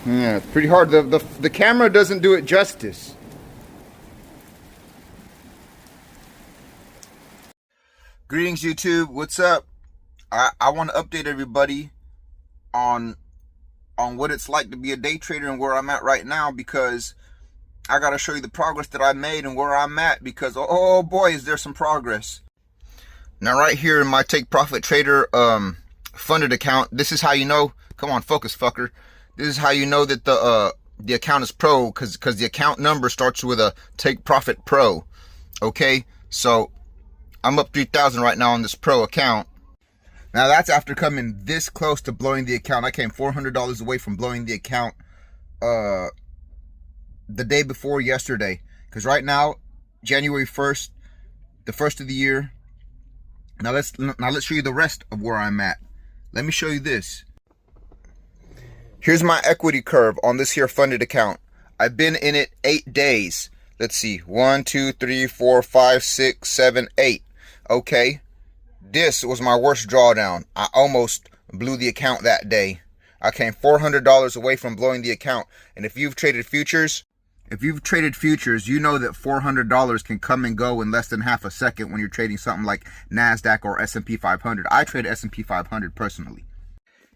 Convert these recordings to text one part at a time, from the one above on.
Yeah, it's pretty hard. The camera doesn't do it justice. Greetings, YouTube. What's up? I want to update everybody on what it's like to be a day trader and where I'm at right now, because I got to show you the progress that I made and where I'm at, because oh boy, is there some progress. Now right here in my Take Profit Trader funded account, this is how you know. Come on, focus, fucker. This is how you know that the account is pro, because the account number starts with a Take Profit Pro. Okay, so I'm up 3,000 right now on this pro account. Now that's after coming this close to blowing the account. I came $400 away from blowing the account the day before yesterday. Because right now, January 1st, the first of the year. Now let's show you the rest of where I'm at. Let me show you this. Here's my equity curve on this here funded account. I've been in it 8 days. Let's see, 1, 2, 3, 4, 5, 6, 7, 8. Okay, this was my worst drawdown. I almost blew the account that day. I came $400 away from blowing the account. And if you've traded futures, you know that $400 can come and go in less than half a second when you're trading something like NASDAQ or S&P 500. I trade S&P 500 personally.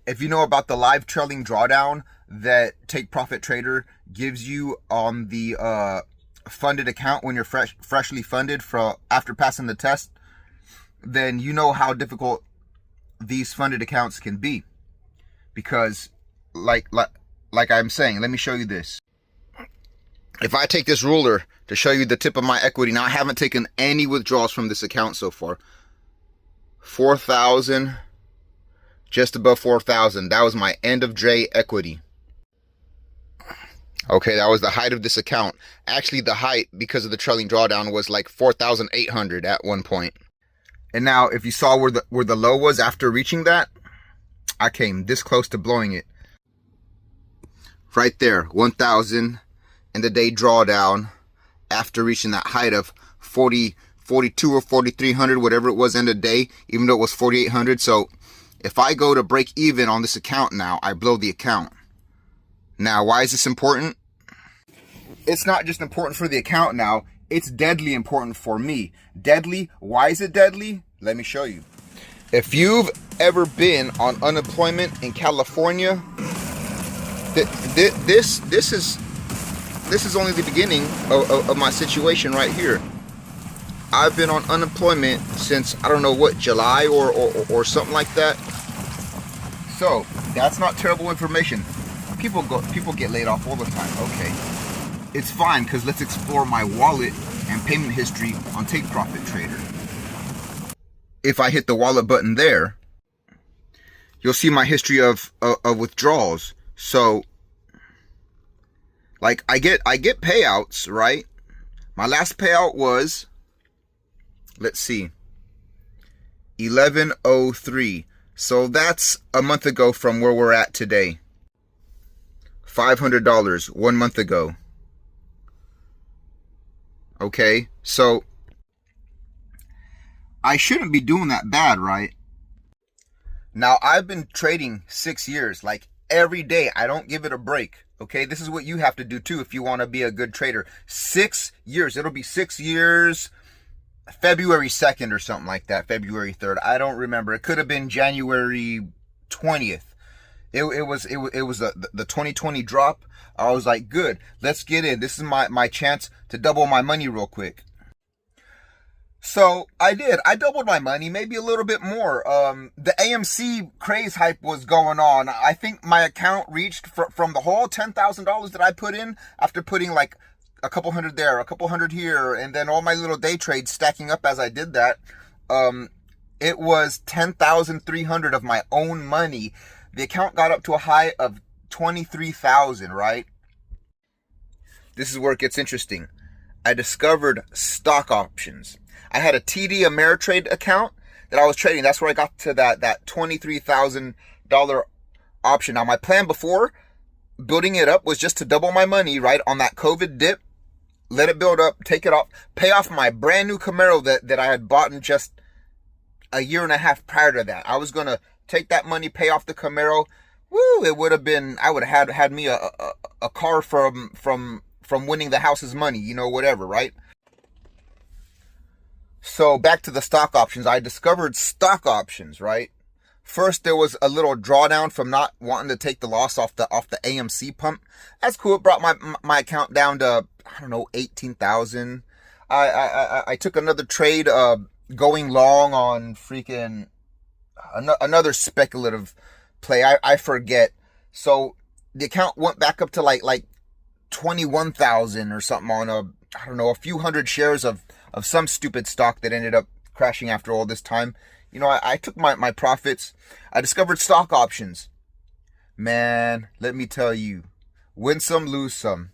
If you know about the live trailing drawdown that Take Profit Trader gives you on the funded account when you're freshly funded after passing the test, then you know how difficult these funded accounts can be. Because like I'm saying, let me show you this. If I take this ruler to show you the tip of my equity, now I haven't taken any withdrawals from this account so far. 4,000, just above 4,000. That was my end of J equity. Okay, that was the height of this account. Actually, the height, because of the trailing drawdown, was like 4,800 at one point. And now, if you saw where the low was after reaching that, I came this close to blowing it. Right there, 1,000 and the day drawdown after reaching that height of 42 or 4,300, whatever it was end of day, even though it was 4,800. So if I go to break even on this account now, I blow the account. Now, why is this important? It's not just important for the account now, it's deadly important for me. Deadly, why is it deadly? Let me show you. If you've ever been on unemployment in California, this is only the beginning of my situation right here. I've been on unemployment since, I don't know what, July or something like that. So that's not terrible information. People get laid off all the time. Okay, it's fine, because let's explore my wallet and payment history on Take Profit Trader. If I hit the wallet button there, you'll see my history of withdrawals. So like I get payouts, right? My last payout was, let's see, 1103. So that's a month ago from where we're at today. $500 1 month ago. Okay, so I shouldn't be doing that bad, right? Now, I've been trading 6 years, like every day. I don't give it a break. Okay, this is what you have to do too if you want to be a good trader. 6 years. It'll be 6 years, February 2nd or something like that, February 3rd. I don't remember. It could have been January 20th. It was the 2020 drop. I was like, good, let's get in. This is my chance to double my money real quick. So I did. I doubled my money, maybe a little bit more. The AMC craze hype was going on. I think my account reached from the whole $10,000 that I put in, after putting like a couple hundred there, a couple hundred here, and then all my little day trades stacking up as I did that. It was 10,300 of my own money. The account got up to a high of 23,000, right? This is where it gets interesting. I discovered stock options. I had a TD Ameritrade account that I was trading. That's where I got to that $23,000 option. Now, my plan before building it up was just to double my money, right, on that COVID dip, let it build up, take it off, pay off my brand new Camaro that I had bought in just a year and a half prior to that. I was going to take that money, pay off the Camaro, woo, it would have been, I would have had me a car from winning the house's money, you know, whatever, right? So back to the stock options. I discovered stock options, right? First, there was a little drawdown from not wanting to take the loss off the AMC pump. That's cool. It brought my account down to, I don't know, 18,000. I took another trade going long on freaking another speculative play. I forget. So the account went back up to like 21,000 or something on I don't know, a few hundred shares of some stupid stock that ended up crashing after all this time. You know, I took my profits. I discovered stock options. Man, let me tell you, win some, lose some.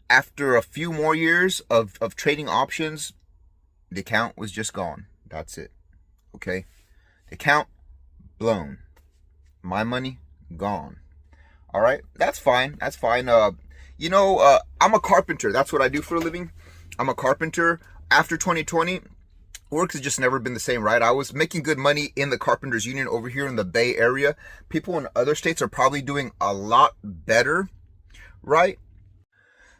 After a few more years of trading options, the account was just gone. That's it. Okay? The account, blown. My money, gone. All right? That's fine. That's fine. You know, I'm a carpenter. That's what I do for a living. I'm a carpenter. After 2020, work has just never been the same, right? I was making good money in the Carpenters Union over here in the Bay Area. People in other states are probably doing a lot better, right?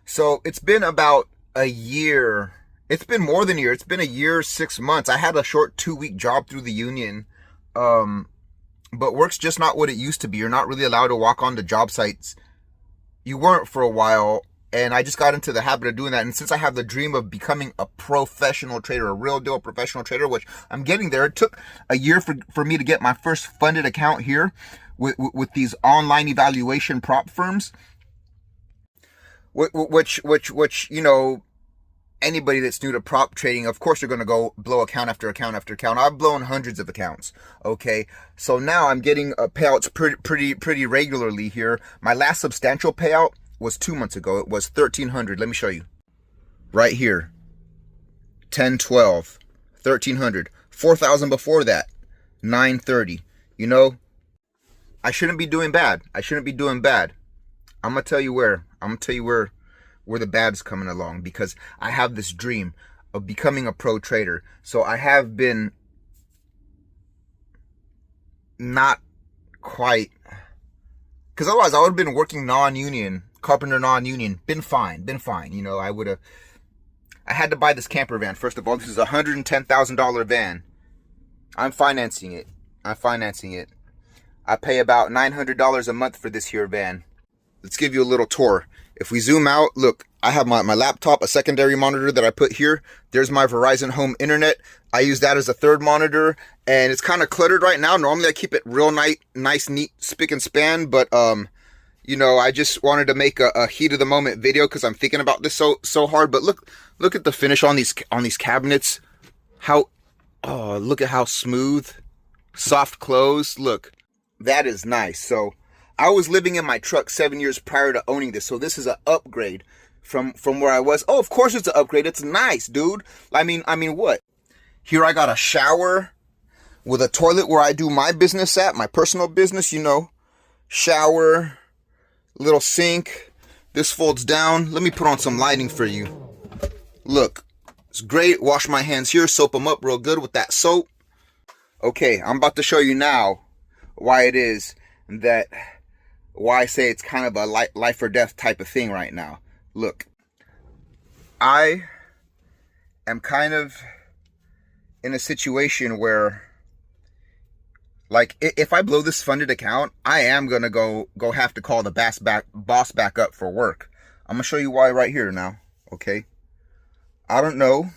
So it's been about a year. It's been more than a year. It's been a year, 6 months. I had a short 2-week job through the union. But work's just not what it used to be. You're not really allowed to walk on the job sites. You weren't for a while. And I just got into the habit of doing that. And since I have the dream of becoming a professional trader, a real deal professional trader, which I'm getting there, it took a year for me to get my first funded account here with these online evaluation prop firms, which, you know, anybody that's new to prop trading, of course, you're going to go blow account after account after account. I've blown hundreds of accounts. Okay. So now I'm getting payouts pretty regularly here. My last substantial payout was 2 months ago. It was 1,300. Let me show you. Right here. 10, 12, 1,300. 4,000 before that. 930. You know, I shouldn't be doing bad. I shouldn't be doing bad. I'm going to tell you where. I'm going to tell you where the bad's coming along, because I have this dream of becoming a pro trader. So I have been not quite, because otherwise I would have been working non-union, carpenter non-union, been fine. You know, I had to buy this camper van. First of all, this is a $110,000 van. I'm financing it. I pay about $900 a month for this here van. Let's give you a little tour. If we zoom out, look, I have my laptop, a secondary monitor that I put here. There's my Verizon home internet. I use that as a third monitor, and it's kind of cluttered right now. Normally I keep it real nice, neat, spick and span, but you know, I just wanted to make a heat of the moment video because I'm thinking about this so hard. But look at the finish on these cabinets. Look at how smooth, soft close. Look, that is nice. So I was living in my truck 7 years prior to owning this, so this is an upgrade from where I was. Oh, of course it's an upgrade. It's nice, dude. I mean what? Here I got a shower with a toilet where I do my business at, my personal business, you know. Shower, little sink. This folds down. Let me put on some lighting for you. Look, it's great. Wash my hands here, soap them up real good with that soap. Okay, I'm about to show you now why it is that, why I say it's kind of a life or death type of thing right now. Look, I am kind of in a situation where, like, if I blow this funded account, I am going to go have to call the boss back up for work. I'm going to show you why right here now, okay? I don't know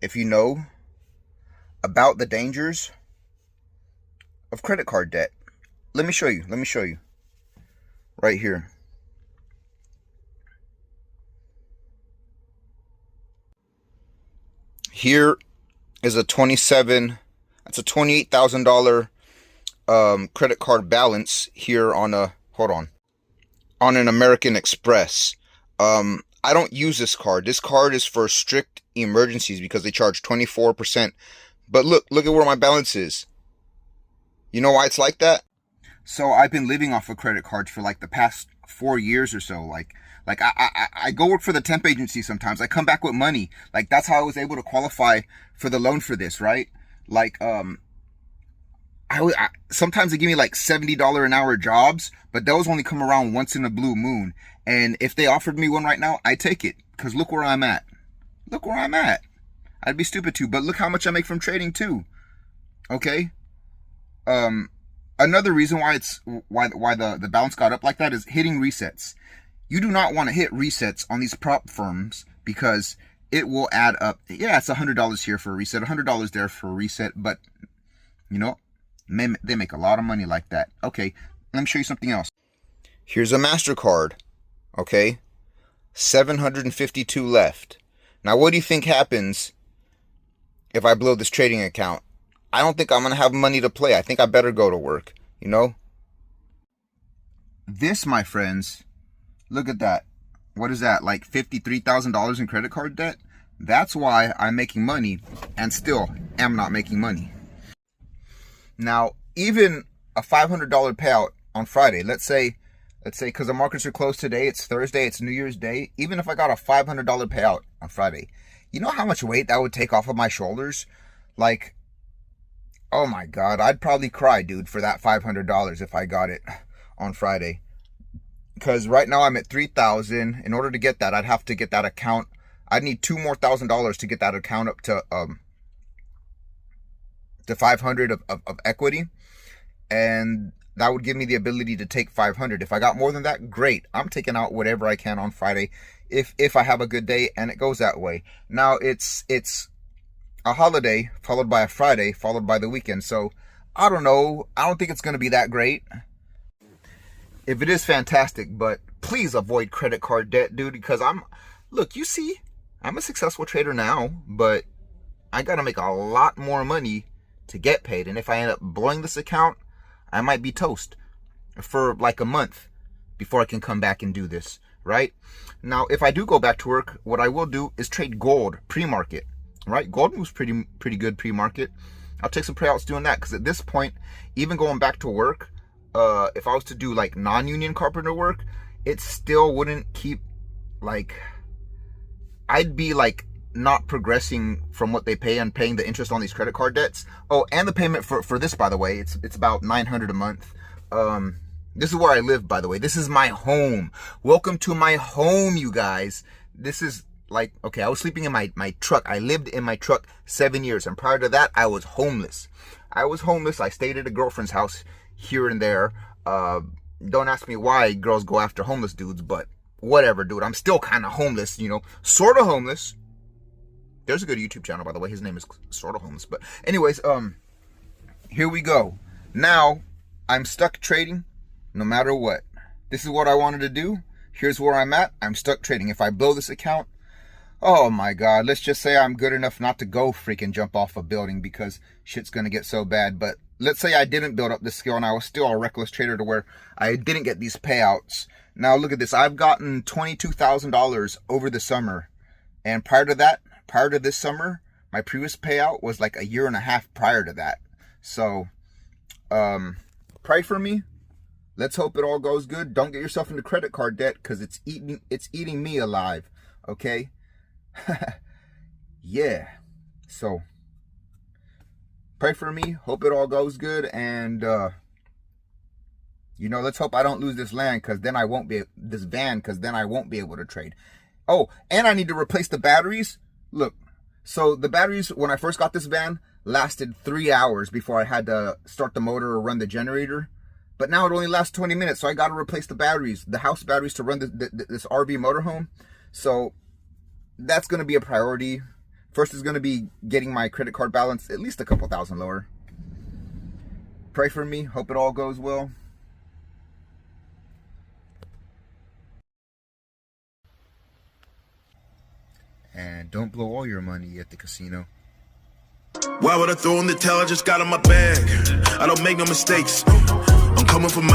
if you know about the dangers of credit card debt. Let me show you. Right here. Here is a $28,000 credit card balance here on an American Express. I don't use this card. This card is for strict emergencies because they charge 24%. But look at where my balance is. You know why it's like that? So I've been living off of credit cards for like the past 4 years or so. Like I go work for the temp agency sometimes. I come back with money. Like, that's how I was able to qualify for the loan for this, right? Like, sometimes they give me like $70 an hour jobs, but those only come around once in a blue moon. And if they offered me one right now, I take it, because look where I'm at. Look where I'm at. I'd be stupid to, but look how much I make from trading too. Okay. Another reason why the balance got up like that is hitting resets. You do not want to hit resets on these prop firms because it will add up. Yeah, it's $100 here for a reset, $100 there for a reset, but you know, they make a lot of money like that. Okay, let me show you something else. Here's a MasterCard. Okay, 752 left. Now, what do you think happens if I blow this trading account? I don't think I'm going to have money to play. I think I better go to work, you know? This, my friends, look at that. What is that, like $53,000 in credit card debt? That's why I'm making money and still am not making money. Now, even a $500 payout on Friday, let's say because the markets are closed today, it's Thursday, it's New Year's Day, even if I got a $500 payout on Friday, you know how much weight that would take off of my shoulders? Like, oh my God, I'd probably cry, dude, for that $500 if I got it on Friday. Because right now I'm at $3,000. In order to get that, I'd have to get that account. I'd need $2 more thousand to get that account up to $500 of equity, and that would give me the ability to take $500. If I got more than that, great. I'm taking out whatever I can on Friday if I have a good day, and it goes that way. Now it's a holiday followed by a Friday followed by the weekend, so I don't know. I don't think it's going to be that great. If it is, fantastic, but please avoid credit card debt, dude, because look, you see, I'm a successful trader now, but I got to make a lot more money to get paid. And if I end up blowing this account, I might be toast for like a month before I can come back and do this, right? Now, if I do go back to work, what I will do is trade gold pre-market, right? Gold moves pretty good pre-market. I'll take some payouts doing that, because at this point, even going back to work, if I was to do like non-union carpenter work, it still wouldn't keep, like, I'd be like not progressing from what they pay and paying the interest on these credit card debts. Oh, and the payment for this, by the way, it's about $900 a month. This is where I live, by the way. This is my home. Welcome to my home, you guys. This is like, okay, I was sleeping in my truck. I lived in my truck 7 years, and prior to that, I was homeless. I stayed at a girlfriend's house here and there. Don't ask me why girls go after homeless dudes, but whatever, dude. I'm still kind of homeless, you know, sort of homeless. There's a good YouTube channel, by the way. His name is Sort of Homeless. But anyways, here we go. Now, I'm stuck trading no matter what. This is what I wanted to do. Here's where I'm at. I'm stuck trading. If I blow this account, oh my God, let's just say I'm good enough not to go freaking jump off a building, because shit's going to get so bad. But let's say I didn't build up this skill and I was still a reckless trader to where I didn't get these payouts. Now look at this. I've gotten $22,000 over the summer. And prior to this summer, my previous payout was like a year and a half prior to that. So, pray for me. Let's hope it all goes good. Don't get yourself into credit card debt, because it's eating me alive. Okay? Yeah. So, pray for me. Hope it all goes good. And, you know, let's hope I don't lose this land, because then I won't be, this van, because then I won't be able to trade. Oh, and I need to replace the batteries. Look, so the batteries, when I first got this van, lasted 3 hours before I had to start the motor or run the generator. But now it only lasts 20 minutes, so I got to replace the batteries, the house batteries, to run this RV motorhome. So that's going to be a priority. First is going to be getting my credit card balance at least a couple thousand lower. Pray for me. Hope it all goes well. And don't blow all your money at the casino. Why would I throw in the towel? I just got in my bag. I don't make no mistakes. I'm coming for mine.